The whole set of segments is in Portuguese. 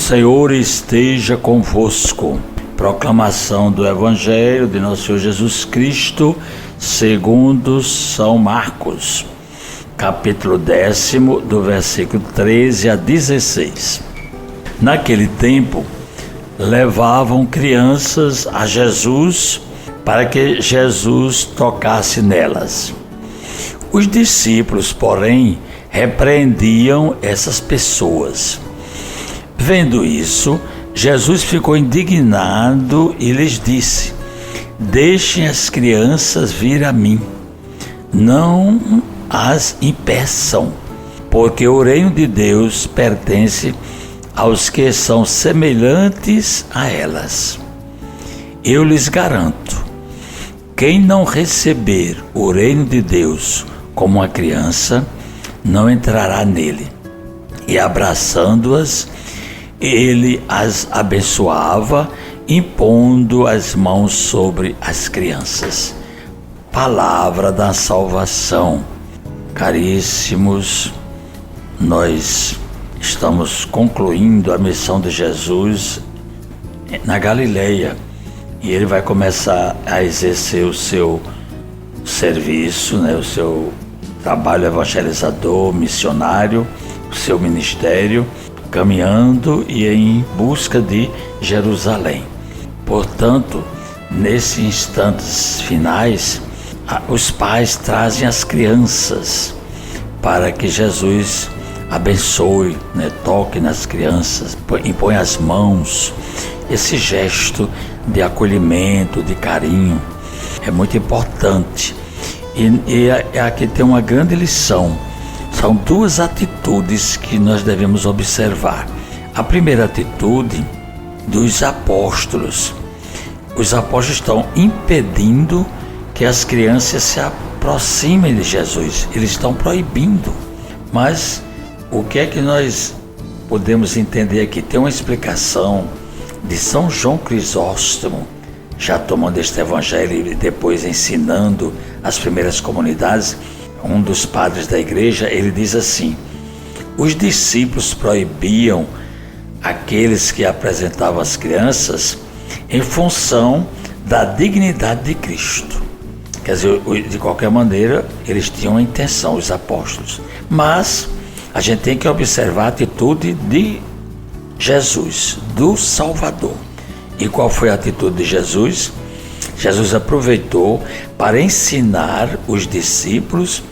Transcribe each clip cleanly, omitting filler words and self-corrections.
Senhor esteja convosco. Proclamação do Evangelho de Nosso Senhor Jesus Cristo, segundo São Marcos, capítulo 10, do versículo 13 a 16. Naquele tempo, levavam crianças a Jesus para que Jesus tocasse nelas. Os discípulos, porém, repreendiam essas pessoas. Vendo isso, Jesus ficou indignado e lhes disse: deixem as crianças vir a mim, não as impeçam, porque o reino de Deus pertence aos que são semelhantes a elas. Eu lhes garanto, quem não receber o reino de Deus como uma criança, não entrará nele. E abraçando-as, ele as abençoava, impondo as mãos sobre as crianças. Palavra da salvação. Caríssimos, nós estamos concluindo a missão de Jesus na Galileia e ele vai começar a exercer o seu serviço, o seu trabalho evangelizador, missionário, o seu ministério, caminhando e em busca de Jerusalém. Portanto, nesses instantes finais, os pais trazem as crianças para que Jesus abençoe, toque nas crianças, impõe as mãos. Esse gesto de acolhimento, de carinho, é muito importante. E aqui tem uma grande lição. São duas atitudes que nós devemos observar. A primeira atitude dos apóstolos. Os apóstolos estão impedindo que as crianças se aproximem de Jesus. Eles estão proibindo. Mas o que é que nós podemos entender aqui? Tem uma explicação de São João Crisóstomo, já tomando este evangelho e depois ensinando as primeiras comunidades. Um dos padres da igreja, ele diz assim: os discípulos proibiam aqueles que apresentavam as crianças em função da dignidade de Cristo. Quer dizer, de qualquer maneira, eles tinham a intenção, os apóstolos. Mas a gente tem que observar a atitude de Jesus, do Salvador. E qual foi a atitude de Jesus? Jesus aproveitou para ensinar os discípulos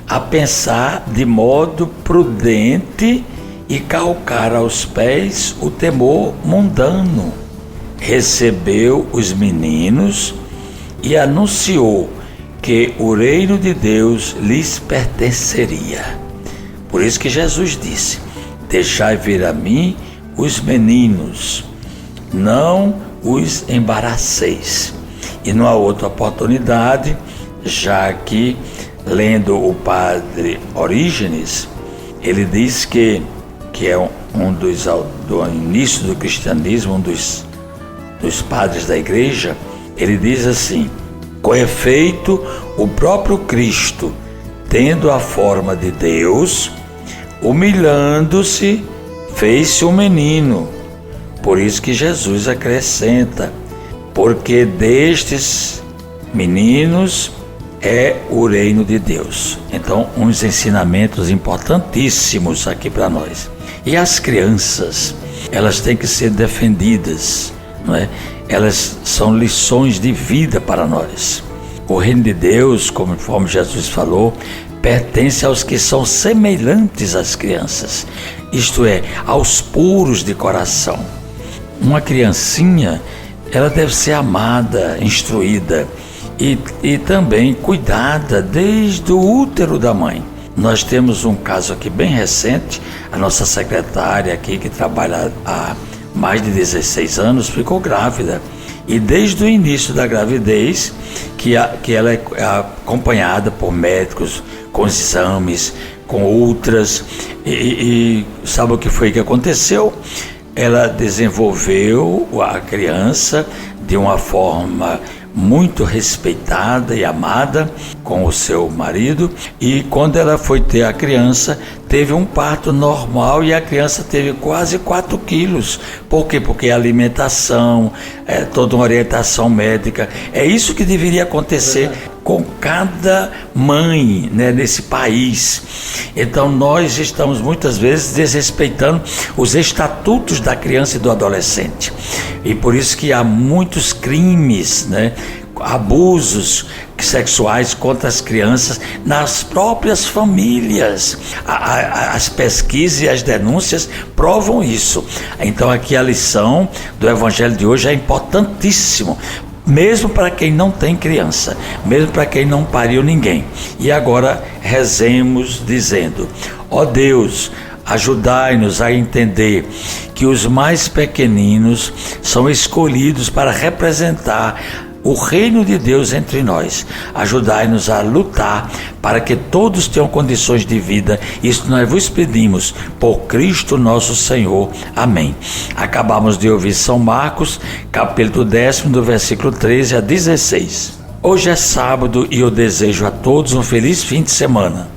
a pensar de modo prudente e calcar aos pés o temor mundano. Recebeu os meninos e anunciou que o reino de Deus lhes pertenceria. Por isso que Jesus disse: deixai vir a mim os meninos, não os embaraceis. E numa outra oportunidade, já que lendo o padre Orígenes, ele diz que é do início do cristianismo, um dos padres da igreja, ele diz assim: com efeito, o próprio Cristo, tendo a forma de Deus, humilhando-se, fez-se um menino. Por isso que Jesus acrescenta: porque destes meninos é o reino de Deus. Então, uns ensinamentos importantíssimos aqui para nós. E as crianças, elas têm que ser defendidas, não é? Elas são lições de vida para nós. O reino de Deus, conforme Jesus falou, pertence aos que são semelhantes às crianças, isto é, aos puros de coração. Uma criancinha, ela deve ser amada, instruída e também cuidada desde o útero da mãe. Nós temos um caso aqui bem recente, a nossa secretária aqui, que trabalha há mais de 16 anos, ficou grávida. E desde o início da gravidez, que ela é acompanhada por médicos, com exames, com ultras, e sabe o que foi que aconteceu? Ela desenvolveu a criança de uma forma muito respeitada e amada com o seu marido, e quando ela foi ter a criança, teve um parto normal e a criança teve quase 4 quilos. Por quê? Porque a alimentação, toda uma orientação médica, é isso que deveria acontecer com cada mãe, né, nesse país. Então nós estamos muitas vezes desrespeitando os estatutos da criança e do adolescente, e por isso que há muitos crimes, né, abusos sexuais contra as crianças nas próprias famílias. As pesquisas e as denúncias provam isso. Então aqui a lição do Evangelho de hoje é importantíssimo, mesmo para quem não tem criança, mesmo para quem não pariu ninguém. E agora rezemos dizendo: ó Deus, ajudai-nos a entender que os mais pequeninos são escolhidos para representar o reino de Deus entre nós. Ajudai-nos a lutar para que todos tenham condições de vida. Isso nós vos pedimos por Cristo nosso Senhor. Amém. Acabamos de ouvir São Marcos, capítulo 10, do versículo 13 a 16. Hoje é sábado e eu desejo a todos um feliz fim de semana.